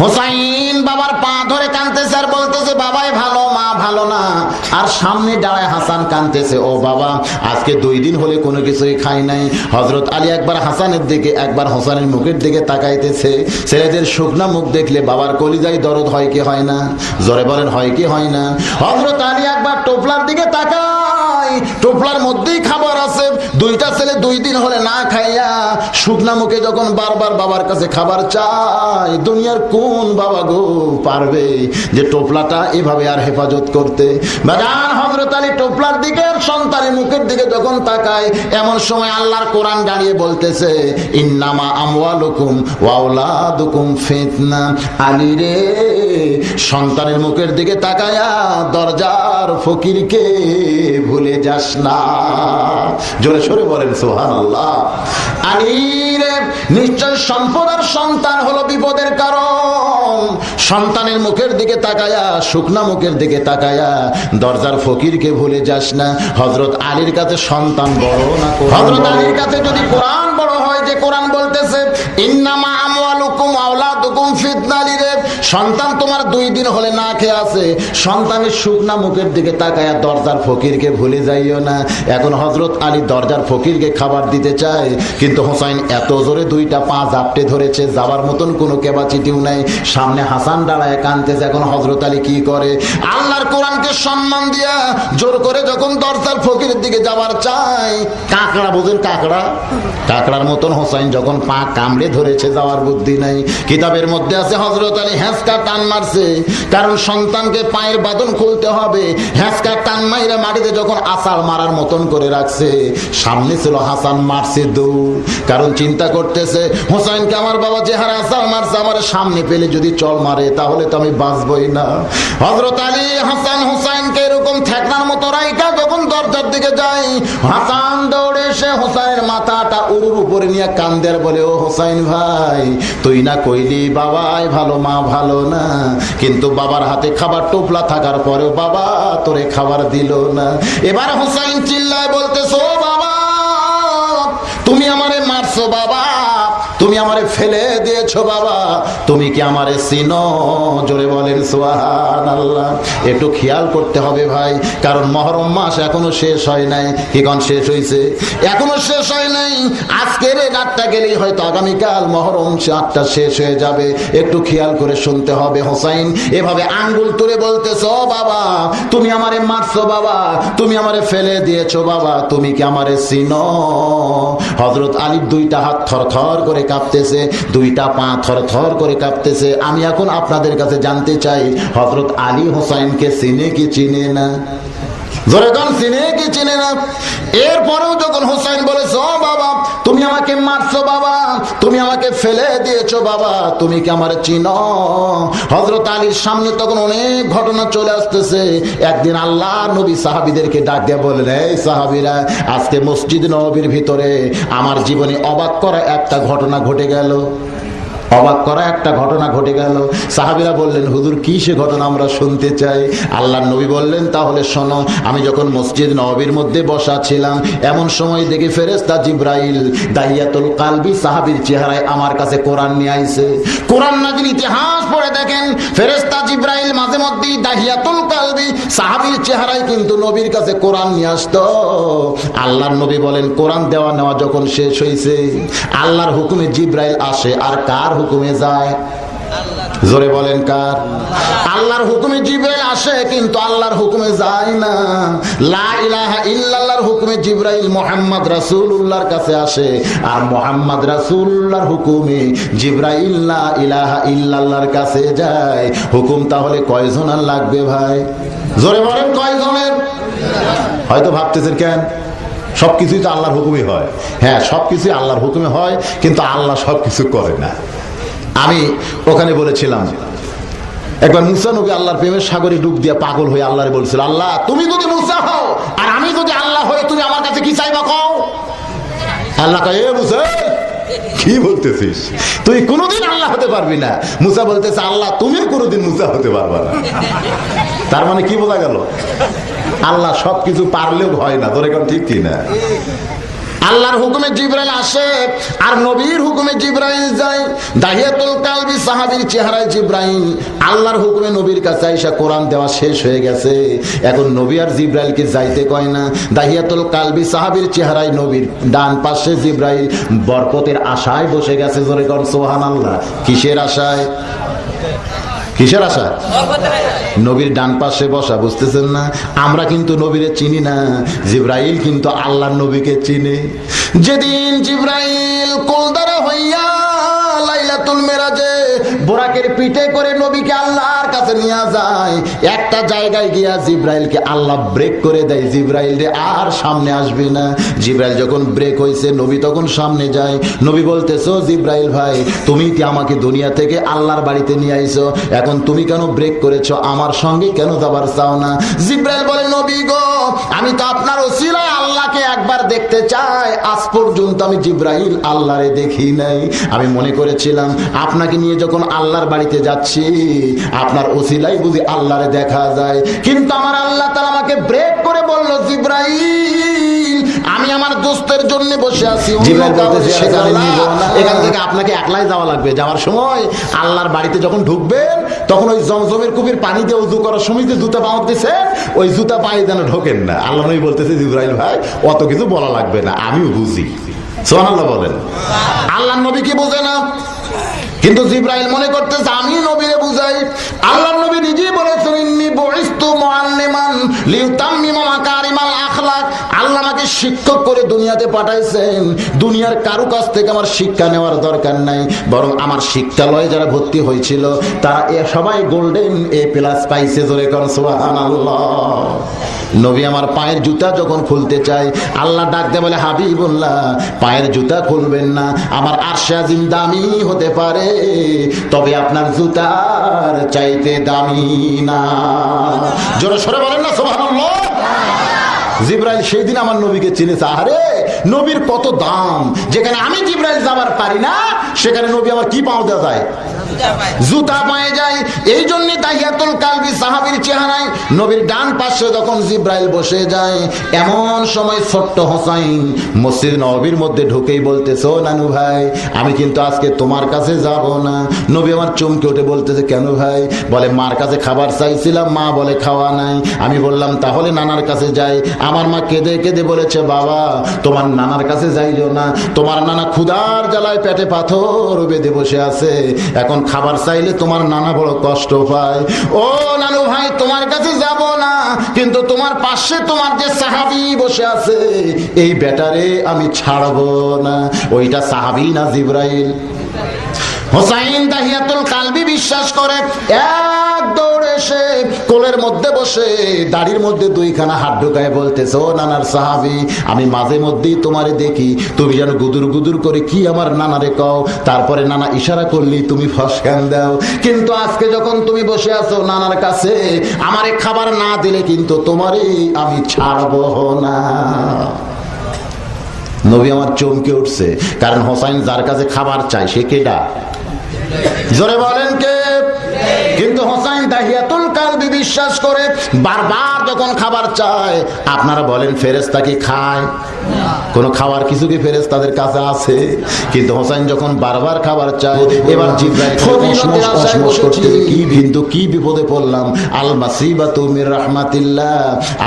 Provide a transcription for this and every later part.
হোসাইন বাবার পা ধরে কাঁদতেছে আর বলতেছে বাবাই ভালো, মা ভালো না। আর সামনে দাঁড়ায় হাসান কাঁদতেছে, ও বাবা আজকে 2 দিন হলে কোনো কিছুই খাই নাই। হযরত আলী একবার হাসানের দিকে একবার হোসেনের মুখের দিকে তাকাইতেছে। ছেলেদের শুকনা মুখ দেখলে বাবার কলিজায় দরদ হয় কি হয় না? জোরে বলেন, হয় কি হয় না? হযরত আলী একবার টোপলার দিকে তাকায়, টোপলার মধ্যেই খাবার আছে। 2টা ছেলে 2 দিন হলে না খাইয়া শুকনা মুখে যখন বারবার বাবার কাছে খাবার চায়, দুনিয়ার কোন বাবা গো পারবে যে টোপলাটা এভাবে আর হেফাজত করতে? বাজান হযরত আলী টোপলার দিকে সন্তানের মুখের দিকে যখন তাকায়, এমন সময় আল্লাহর কোরআন দাঁড়িয়ে বলতেছে, ইন্নামা আমওয়ালুকুম ওয়া আওলাদুকুম ফিতনা। আলী রে, সন্তানের মুখের দিকে তাকায়া দরজার ফকিরকে ভুলে যাস না। জোরে সরে বলেন সুবহানাল্লাহ। আলী রে, নিশ্চয় সম্পদ আর সন্তান হলো বিপদের কারণ। সন্তানের মুখের দিকে তাকায়া, শুকনা মুখের দিকে তাকায়া দরজার ফকিরকে ভুলে যাস না। হযরত আলীর কাছে সন্তান বড় না, হযরত আলীর কাছে যদি কোরআন বড় হয়, যে কোরআন বলতেছে ইন্নামা আমওয়ালুকুম ওয়া আওলাদুকুম ফিতনা। রে, সন্তান তোমার 2 দিন হলে না খেয়ে আছে, সন্তানের শুকনা মুখের দিকে তাকায়া দরজার ফকিরকে ভুলে যাইও না। এখন হযরত আলী দরজার ফকিরকে খাবার দিতে চায়, কিন্তু হোসাইন এত জোরে 2টা পা জাপটে ধরেছে, যাবার মতন কোনো ক্যাপাসিটিও নাই। সামনে হাসান দাঁড়ায় কাঁদতেছে। এখন হযরত আলী কি করে? আল্লাহর কোরআনকে সম্মান দিয়া জোর করে যখন দরজার ফকিরের দিকে যাবার চায়, কাকড়া বোঝেন, কাকড়া, কাকড়ার মতন হোসাইন যখন পা কামড়ে ধরেছে, যাওয়ার বুদ্ধি নাই। কিতাবের মধ্যে আছে হযরত আলী হ্যাঁচকা টান মারছে, কারণ সন্তানকে পায়ের বাঁধন খুলতে হবে। হ্যাঁচকা টান মাইরা মাটিতে যখন আছাড় মারার মতন করে রাখছে, সামনে ছিল হাসান, মারছে দৌড়, কারণ চিন্তা করতেছে হোসাইনকে আমার বাবা যে হারে আছাড় মারছে, আমার সামনে পেলে যদি চল মারে তাহলে তো আমি বাঁচবই না। হযরত আলী হাসান হোসাইনকে এরকম ঠেকনার মতো রাইকা যখন দরজার দিকে যায়, হাসান দৌড়ে এসে হোসাইনের মাথাটা উরুর উপরে নিয়ে কান্দে আর বলে, ও হোসাইন ভাই, তুই না কইলি বাবাই ভালো, মা ভালো না, কিন্তু বাবার হাতে খাবার টোপলা থাকার পরেও বাবা তোরে খাবার দিল না। এবার হোসাইন চিল্লায় বলতেছো, ও বাবা তুমি আমারে মারছো, বাবা তুমি আমারে ফেলে দিয়েছো, বাবা তুমি কি আমারে চিনো? জোরে বলেন সুবহানাল্লাহ। একটু খেয়াল করতে হবে ভাই, কারণ মুহররম মাস এখনো শেষ হয় নাই। কি কোন শেষ হইছে? এখনো শেষ হয় নাই। আজকের এই রাতটা গেলেই হয়তো আগামীকাল মুহররম রাতটা শেষ হয়ে যাবে। একটু খেয়াল করে শুনতে হবে। হোসাইন এভাবে আঙ্গুল তুলে বলতেছো, বাবা তুমি আমারে মারছো, বাবা তুমি আমারে ফেলে দিয়েছো, বাবা তুমি কি আমারে চিনো? হযরত আলীর 2টা হাত থরথর করে কাঁপতেছে, 2টা পা থরথর করে কাঁপতেছে। আমি এখন আপনাদের কাছে জানতে চাই, হযরত আলী হোসাইনকে চিনে কি চিনে না? জোরে কোন, চিনে কি চিনে না? এরপরেও যখন হোসাইন বলেছে, ও বাবা তুমি আমাকে মারছো, বাবা তুমি আমাকে ফেলে দিয়েছো, বাবা তুমি কি আমার চিনো? হযরত আলীর সামনে তখন অনেক ঘটনা চলে আসতেছে। একদিন আল্লাহ নবী সাহাবীদেরকে ডাক দিয়ে বললেন, এই সাহাবীরা, আজকে মসজিদ নববীর ভিতরে আমার জীবনে অবাক করা একটা ঘটনা ঘটে গেল। অবাক করা একটা ঘটনা ঘটে গেল। সাহাবীরা বললেন, হুজুর কি সে ঘটনা, আমরা শুনতে চাই। আল্লাহর নবী বললেন, তাহলে শোনো। আমি যখন মসজিদ নববীর মধ্যে বসা ছিলাম, এমন সময় দেখি ফেরেশতা জিবরাইল দাহিয়াতুল কালবি সাহাবীর চেহারায় আমার কাছে কোরআন নিয়ে আইছে। কোরআন নাযিল ইতিহাস পড়ে দেখেন, ফেরেশতা জিবরাইল মাঝে মধ্যেই দাহিয়াতুল কালবি সাহাবীর চেহারায় কিন্তু নবীর কাছে কোরআন নিয়ে আসতো। আল্লাহর নবী বলেন, কোরআন দেওয়া নেওয়া যখন শেষ হয়েছে, আল্লাহর হুকুমে জিবরাইল আসে, আর কার হুকুমে যায়? জোরে বলেন কার? আল্লাহর হুকুমে জিবরাইল আসে, কিন্তু আল্লাহর হুকুমে যায় না। লা ইলাহা ইল্লাল্লাহর হুকুমে জিবরাইল মুহাম্মদ রাসূলুল্লাহর কাছে আসে, আর মুহাম্মদ রাসূলুল্লাহর হুকুমে জিবরাইল লা ইলাহা ইল্লাল্লাহর কাছে যায়। হুকুম তাহলে কয়জনের লাগবে ভাই? জোরে বলেন কয়জনের? হয়তো ভাবতেছেন কেন, সবকিছুই তো আল্লাহর হুকুমে হয়। হ্যাঁ, সবকিছুই আল্লাহর হুকুমে হয়, কিন্তু আল্লাহ সবকিছু করে না। আমি ওখানে বলেছিলাম, একবার মুসা নবী আল্লাহর প্রেমের সাগরে ডুব দিয়ে পাগল হয়ে আল্লাহরে বলছিল, আল্লাহ তুমি যদি মুসা হও আর আমি যদি আল্লাহ হই, তুমি আমার কাছে কি চাইবা কও? আল্লাহ কয়, এ মুসা কি বলতেছিস, তুই কোনোদিন আল্লাহ হতে পারবি না। মুসা বলতেছে, আল্লাহ তুমি কোনোদিন মুসা হতে পারবা না। তার মানে কি বোঝা গেল? আল্লাহ সবকিছু পারলেও হয় না। তোর এখন ঠিক কি না? আল্লাহর হুকুমে জিবরাইল আসে আর নবীর হুকুমে জিবরাইল যায়। দাহিয়াতুল কালবি সাহাবীর চেহারায় জিবরাইল, আল্লাহর হুকুমে নবীর কাছে আইসা কোরআন দেওয়া শেষ হয়ে গেছে, এখন নবী আর জিবরাইলকে যাইতে কয় না। দাহিয়াতুল কালবি সাহাবীর চেহারায় নবীর ডান পাশে জিবরাইল বরকতের আশায় বসে গেছে। জোরে কর সুবহানাল্লাহ। কিসের আশায়? কিসের আশা? নবীর ডান পাশে বসা, বুঝতেছেন না? আমরা কিন্তু নবীরে চিনি না, জিবরাইল কিন্তু আল্লাহর নবীকে চিনে। যেদিন জিবরাইল কোলদারা হইয়া লাইলাতুল মেরাজে বোরাকের পিঠে করে নবীকে আল্লাহর কাছে নিয়ে যায়, একটা জায়গায় গিয়া জিবরাইলকে আল্লাহ ব্রেক করে দেয়, জিবরাইল রে আর সামনে আসবি না। জিবরাইল যখন ব্রেক হয়েছে, নবী তখন সামনে যায়। নবী বলতেছো, জিবরাইল ভাই তুমি কি আমাকে দুনিয়া থেকে আল্লাহর বাড়িতে নিয়ে আইছো, এখন তুমি কেন ব্রেক করেছো, আমার সঙ্গে কেন যাবার চাও না? জিবরাইল বলে, নবী গো আমি তো আপনার ওসিলায় আল্লাহকে একবার দেখতে চাই, আজ পর্যন্ত আমি জিবরাইল আল্লাহরে দেখি নাই। আমি মনে করেছিলাম আপনাকে নিয়ে যখন আল্লাহর বাড়িতে যাচ্ছি আপনার ওসিলাই বুঝি আল্লাহরে দেখা যায়, কিন্তু আমার আল্লাহ তাআলা আমাকে ব্রেক করে বলল, জিবরাইল আমি আমার দোস্তের জন্য বসে আছি, এখান থেকে আপনাকে একলাই যাওয়া লাগবে। যাওয়ার সময় আল্লাহর বাড়িতে যখন ঢুকবেন তখন ওই জমজমের কূপের পানি দিয়ে ওযু করার সময় যে জুতা পাও দিছে ওই জুতা পায়ে যেন ঢোকেন না। আল্লাহ নবী বলতেছে, জিবরাইল ভাই অত কিছু বলা লাগবে না, আমিও বুঝি। সুবহানাল্লাহ বলেন। আল্লাহর নবী কি বোঝে না, কিন্তু জিবরাইল মনে করতেছে আমি নবীরে বুঝাই। আল্লাহর নবী নিজেই বলেছেন, ইন্নী বুইসতু মুআল্লিমান লিউতাম্মিমা মাকারিমাল আখলাক। আল্লাহ আমাকে শিক্ষক করে দুনিয়াতে পাঠাইছেন, দুনিয়ার কারো কাছ থেকে আমার শিক্ষা নেওয়ার দরকার নাই, বরং আমার শিক্ষালয়ে যারা ভর্তি হয়েছিল তারা সবাই গোল্ডেন A+ পাইছে। জোরে কর সুবহানাল্লাহ। নবী আমার পায়ের জুতা যখন খুলতে চাই, আল্লাহ ডাক দেয় বলে, হাবিবুল্লাহ পায়ের জুতা খুলবেন না, আমার আরশে আজিম দামি হতে পারে তবে আপনার জুতার চাইতে দামি না। জোরে সরে বলেন না সুবহানাল্লাহ। জিবরাইল সেই দিন আমার নবীকে চিনেছে। আরে নবীর কত দাম, যেখানে আমি জিবরাইল যাবার পারি না সেখানে নবী আমার কি পাও দেওয়া যায়, জুতা পায়ে যায়। এই জন্য দাহিয়াতুল কালবি সাহাবীর চেহারায় নবীর ডান পাশে যখন জিবরাইল বসে যায়, এমন সময় ছোট্ট হোসাইন মসজিদ নববীর মধ্যে ঢুকেই বলতেছে, ও নানু ভাই আমি কিন্তু আজকে তোমার কাছে যাব না। নবী আমার চমকে উঠে বলতেছে, কেন ভাই? বলে, মার কাছে খাবার চাইছিলাম, মা বলে খাওয়া নাই। আমি বললাম তাহলে নানার কাছে যাই। আমার মা কেঁদে কেঁদে বলেছে, বাবা তোমার নানার কাছে যাইও না, তোমার নানা ক্ষুধার জ্বালায় পেটে পাথর বেঁধে বসে আছে, এখন খাবার চাইলে তোমার নানা বড় কষ্ট পায়। ও নানু ভাই তোমার কাছে যাব না, কিন্তু তোমার পাশে তোমার যে সাহাবী বসে আছে এই বেটারে আমি ছাড়বো না। ওইটা সাহাবী না জিবরাইল? হোসাইন দাহিয়াতুল কালবি বিশ্বাস করে এক দৌড়ে এসে কোলের মধ্যে বসে দাড়ির মধ্যে দুইখানা হাত ঢুকায় বলতেছে, ও নানার সাহাবী আমি মাঝে মধ্যেই তোমারে দেখি, তুমি যেন গুদুর গুদুর করে কি আমার নানারে কও, তারপরে নানা ইশারা করলি তুমি ফসকান দাও, কিন্তু আজকে যখন তুমি বসে আছো নানার কাছে আমারে খাবার না দিলে কিন্তু তোমারে আমি ছাড়বো না। নবী আমার চমকে উঠছে, কারণ হোসাইন যার কাছে খাবার চাই সে কেডা? জোরে বলেন কে? কিন্তু হোসাইন দাহিয়াতুল কালবি বিশ্বাস করে বারবার যখন খাবার চায়, আপনারা বলেন ফেরেশতা কি খায়? কোন খাওয়ার কিছু কি ফেরেশতাদের কাছে আছে? কিন্তু হোসাইন যখন বারবার খাবার চায়, এবার জিবরাইল কি বিপদে পড়লাম, আল মাসিবাতু মির রাহমাতিল্লাহ।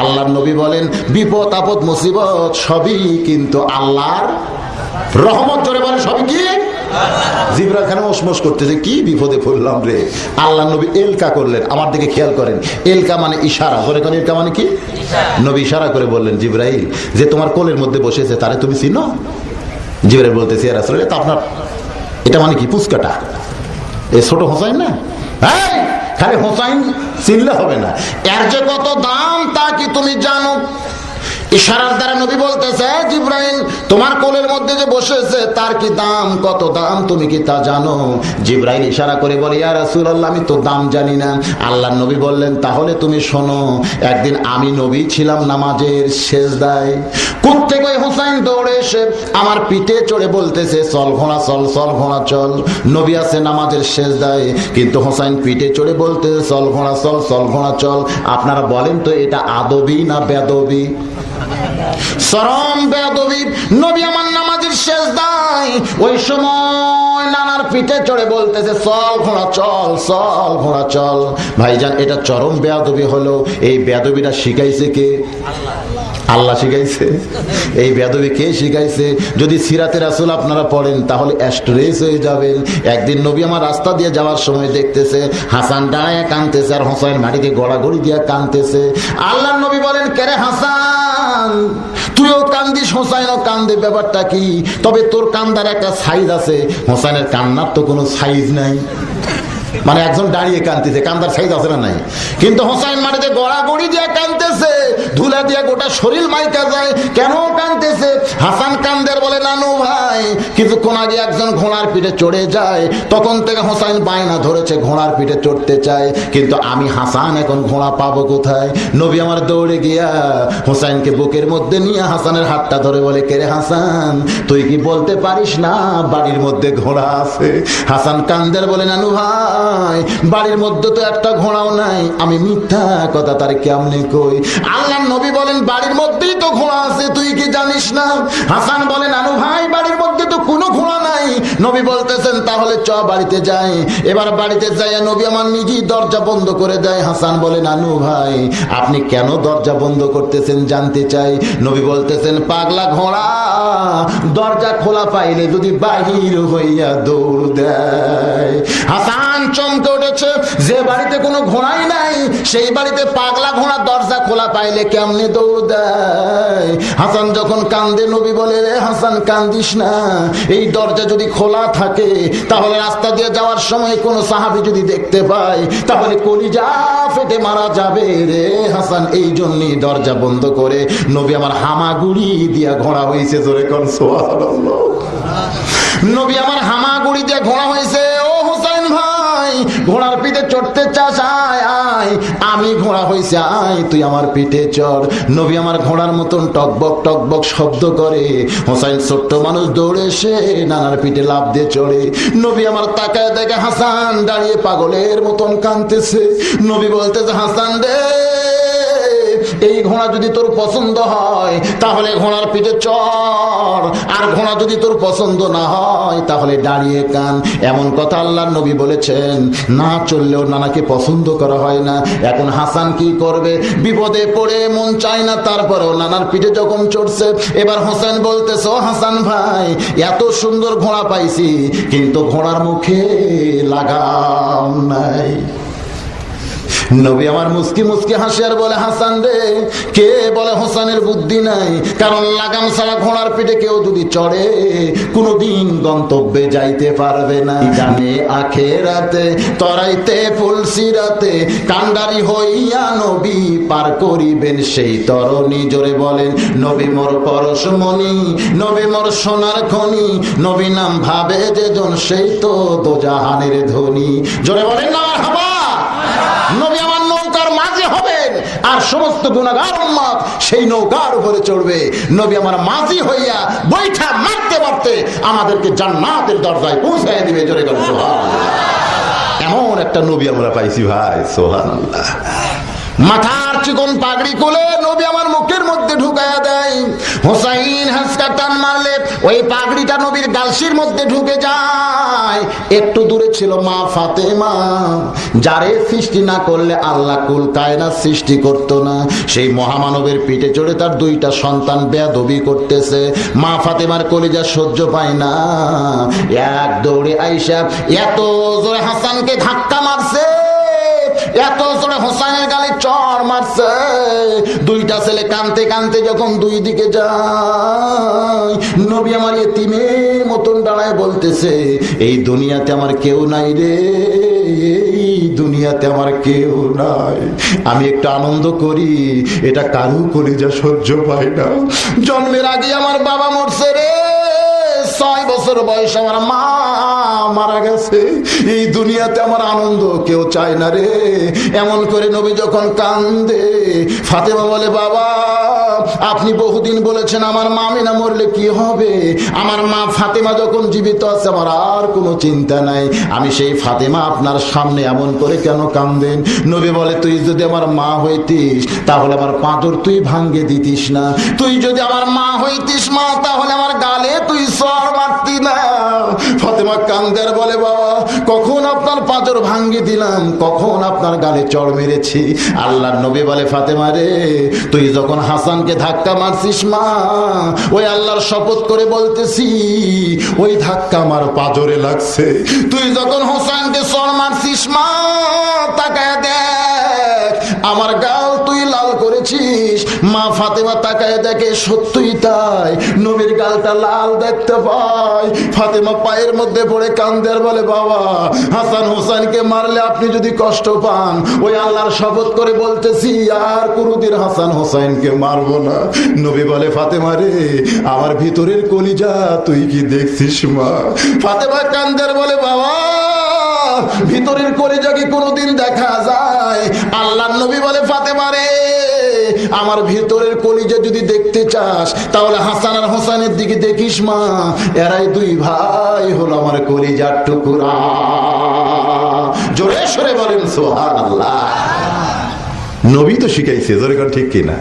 আল্লাহর নবী বলেন বিপদ আপদ মুসিবত সবই কিন্তু আল্লাহর রহমত। জোরে বলেন সবই কি? জিবরাইল খানে মসমস করতেছে, কি বিপদে পড়লাম রে। আল্লাহ নবী এলকা করলেন, আমার দিকে খেয়াল করেন, এলকা মানে ইশারা। জোরে কোন এলকা মানে কি? নবী ইশারা করে বললেন, জিবরাইল যে তোমার কোলের মধ্যে বসেছে তারে তুমি চিনো? জিবরাইল বলতেছে, ইয়া রাসূলুল্লাহ তা আপনার এটা মানে কি পুচকাটা? এই ছোট হোসাইন না? হ্যাঁ, খালি হোসাইন চিনলে হবে না, এর যে কত দাম তা কি তুমি জানো? ইশারার দ্বারা নবী বলতেছে, জিবরাইল তোমার কোলের মধ্যে যে বসেছে তার কি দাম, কত দাম তুমি কি তা জানো? জিবরাইল ইশারা করে বলে, ইয়া রাসূলুল্লাহ আমি তো দাম জানি না। আল্লাহর নবী বললেন, তাহলে তুমি শোনো, একদিন আমি নবী ছিলাম নামাজের সেজদায়, কোত্থেকে ওই হোসাইন দৌড়ে এসে আমার পিঠে চড়ে বলতেছে, চল ঘোড়া চল, চল ঘোড়া চল। নবী আছে নামাজের সেজদায়, কিন্তু হোসাইন পিঠে চড়ে বলতেছে, চল ঘোড়া চল, চল ঘোড়া চল। আপনারা বলেন তো এটা আদবি না বেদবি? চরম বেয়াদবি। নবী আমার নামাজের সেজদায় ওই সময় নানার পিঠে চড়ে বলতেছে, চল ঘোড়া চল, চল ঘোড়া চল। ভাইজান, এটা চরম বেয়াদবি হলো। এই বেয়াদবিটা শিখাইছে কে? আল্লাহ শিখাইছে। এই বেয়াদবি কে শিখাইছে? যদি সিরাতে রাসূল আপনারা পড়েন তাহলে স্ট্রেস হয়ে যাবেন। একদিন নবী আমার রাস্তা দিয়ে যাওয়ার সময় দেখতেছে হাসান দাঁড়ায় কাঁদতেছে আর হোসেন মাটিতে গড়াগড়ি দিয়ে কাঁদতেছে। আল্লাহর নবী বলেন, কেরে হাসান, তুইও কান্দিস, হোসাইনও কান্দে, ব্যাপারটা কি? তবে তোর কান্দার একটা সাইজ আছে, হোসেনের কান্নার তো কোনো সাইজ নাই। মানে একজন দাঁড়িয়ে কাঁদতেছে, কান্দার সাইজ আছে না নাই? কিন্তু হোসাইন মাটিতে গড়াগড়ি দিয়ে কাঁদতেছে, ধুলা দিয়ে গোটা শরীর মাইকা যায়। কেন কাঁদতেছে? হাসান কান্দের বলে, নানু ভাই, কিছুক্ষণ আগে একজন ঘোড়ার পিঠে চড়ে যায়, তখন থেকে হোসাইন বায়না ধরেছে ঘোড়ার পিঠে চড়তে চায়, কিন্তু আমি হাসান এখন ঘোড়া পাবো কোথায়? নবী আমার দৌড়ে গিয়া হোসাইনকে বুকের মধ্যে নিয়ে হাসানের হাতটা ধরে বলে, কেরে হাসান, তুই কি বলতে পারিস না বাড়ির মধ্যে ঘোড়া আছে? হাসান কান্দের বলে, নানু ভাই, বাড়ির মধ্যে তো একটা ঘোড়াও নাই, আমি মিথ্যা কথা তার কেমনে কই? আল্লাহর নবী বলেন, বাড়ির মধ্যেই তো ঘোড়া আছে, তুই কি জানিস না? হাসান বলে, নানু ভাই, বাড়ির মধ্যে তো কোনো ঘোড়া নাই। নবী বলতেছেন, তাহলে চ বাড়িতে যাই। এবার বাড়িতে যাই, নবী আমার নিজেই দরজা বন্ধ করে দেয়। হাসান বলে, নানু ভাই, আপনি কেন দরজা বন্ধ করতেছেন জানতে চাই। নবী বলতেছেন, পাগলা ঘোড়া দরজা খোলা পাইলে যদি বাহির হইয়া দৌড় দেয়। হাসান চমকে উঠেছে, যে বাড়িতে কোনো ঘোড়াই নাই সেই বাড়িতে পাগলা ঘোড়া দরজা খোলা পাইলে কেমনে দৌড় দেয়? হাসান যখন কান্দে, নবী বলে, রে হাসান, কান্দিস না, এই দরজা যদি খোলা থাকে তাহলে রাস্তা দিয়ে যাওয়ার সময় কোনো সাহাবী যদি দেখতে পায় তাহলে কলিজা ফেটে মারা যাবে রে হাসান। এই জন্যই দরজা বন্ধ করে নবী আমার হামাগুড়ি দিয়া ঘোড়া হয়েছে। জোরে কোন সুবহানাল্লাহ। নবী আমার হামাগুড়ি দিয়ে ঘোড়া হয়েছে। ও হোসেন ভাই, ঘোড়ার পিঠে চড়তে চাস? আয় আয়, আমি ঘোড়া হয়েছে, আয় তুই আমার পিঠে চড়। নবী আমার ঘোড়ার মতন টকবক টকবক শব্দ করে। হোসেন ছোট্ট মানুষ দৌড়ে এসে নানার পিঠে লাফ দিয়ে চড়ে। নবী আমার তাকায় দেখে হাসান দাঁড়িয়ে পাগলের মতন কাঁদতেছে। নবী বলতেছে, হাসান রে, এই ঘোড়া যদি তোর পছন্দ হয় তাহলে ঘোড়ার পিঠে চড়, আর ঘোড়া যদি তোর পছন্দ না হয় তাহলে দাঁড়িয়ে কান। এমন কথা আল্লাহর নবী বলেছেন। না চললেও নানাকে পছন্দ করা হয় না। এখন হাসান কি করবে? বিপদে পড়ে মন চায় না, তারপরেও নানার পিঠে যখন চড়ছে। এবার হোসেন বলতেছে, ও হাসান ভাই, এত সুন্দর ঘোড়া পাইছি কিন্তু ঘোড়ার মুখে লাগাম নাই। নবী আমার মুস্কি মুস্কি হাসি আর বলে, হাসান রে, কে বলে হোসেনের বুদ্ধি নাই? কারণ লাগাম ছাড়া ঘোড়ার পিঠে কেউ যদি চড়ে কোনদিন গন্তব্যে যাইতে পারবে না। জানে আখেরাতে তরাইতে ফুলসিরাতে কান্ডারি হইয়া নবী পার করিবেন সেই তরণী। জোরে বলেন, নবী মোর পরশমণি, নবী মোর সোনার খনি, নবী নাম ভাবে যেজন সেই তো দোজাহানের ধনী। জোরে বলেন না হাবা। নবী আমার নৌকার মাঝে হবেন আর সমস্ত গুনাহগার উম্মত সেই নৌকার উপরে চড়বে। নবী আমার মাঝি হইয়া বৈঠা মারতে মারতে আমাদেরকে জান্নাতের দরজায় পৌঁছায় দিবে। জোরে করে সুবহানাল্লাহ। এমন একটা নবী আমরা পাইছি ভাই, সুবহানাল্লাহ। মাথার চিকন পাগড়ি খুলে নবী আমার মুখের মধ্যে ঢুকায়া দেয়। হোসাইন হাসকা টান মারলে ওই পাগড়িটা নবীর গালসির মধ্যে ঢুকে যায়। একটু দূরে ছিল মা ফাতেমা, যারে সৃষ্টি না করলে আল্লাহ কুল কায়নাত সৃষ্টি করতো না। সেই মহামানবের পিঠে চড়ে তার দুইটা সন্তান বেয়াদবি করতেছে। মা ফাতেমার কলিজা সহ্য পায় না, এক দৌড়ে আইসা এত জোরে হাসানকে ধাক্কা মারছে, এত জোরে হোসেনের গালে চড় মারছে। দুইটা ছেলে কানতে কানতে যখন দুই দিকে যায়, নবী আমার এতিমের মতন দাঁড়ায় বলতেছে, এই দুনিয়াতে আমার কেউ নাই রে, এই দুনিয়াতে আমার কেউ নাই। আমি একটু আনন্দ করি, এটা কারু কলিজা সহ্য পায় না। জন্মের আগে আমার বাবা মরছে রে, 6 বছর বয়স আমার মা মারা গেছে, এই দুনিয়াতে আমার আনন্দ কেউ চায় না রে। এমন করে নবী যখন কান্দে, ফাতেমা বলে, বাবা আপনি বহুদিন বলেছেন আমার মা আমিনা মরলে কি হবে, আমার মা ফাতেমা যখন জীবিত আছে আমার আর কোনো চিন্তা নাই, আমি সেই ফাতেমা আপনার সামনে এমন করে কেন কাঁদেন? নবী বলে, তুই যদি আমার মা হইতিস তাহলে আমার পাঁজর তুই ভাঙ্গে দিতিস না, তুই যদি আমার মা হইতিস মা তাহলে আমার গালে তুই চড় মারতি না। ফাতেমা কান্দে আর বলে, বাবা কখন আপনার পাঁজর ভাঙ্গে দিলাম, কখন আপনার গালে চড় মেরেছি? আল্লাহর নবী বলে, ফাতেমা রে, তুই যখন হাসানকে ধাক্কা মারছিস মা, ওই আল্লাহর শপথ করে বলতেছি ওই ধাক্কা আমার পাঁজরে লাগছে। তুই যখন হোসেনকে চড় মারছিস মা, তাকায় দেখ আমার গাল তুই লাল করেছিস। মা ফাতেমা তাকায় দেখে সত্যই তাই, নবীর গালটা লাল দেখতে পায়। ফাতেমা পায়ের মধ্যে পড়ে কান্দে আর বলে, বাবা হাসান হোসেনকে মারলে আপনি যদি কষ্ট পান, ওই আল্লাহর শপথ করে বলতেছি আর কোনদিন হাসান হোসেনকে মারবো না। নবী বলে, ফাতেমা রে, আমার ভিতরের কলিজা তুই কি দেখছিস মা? ফাতেমা কান্দে আর বলে, বাবা ভিতরের কলিজা কি কোনদিন দেখা যায়? আল্লাহর নবী বলে, ফাতেমা রে, আমার ভিতরের কলিজা যদি দেখতে চাস তাহলে হাসান আর হোসেনের দিকে দেখিস মা, এরাই দুই ভাই হলো আমার কলিজার টুকরা। জোরে সরে বলেন সুবহানাল্লাহ। নবী তো শিখাইছে, জোরে কোন ঠিক কিনা?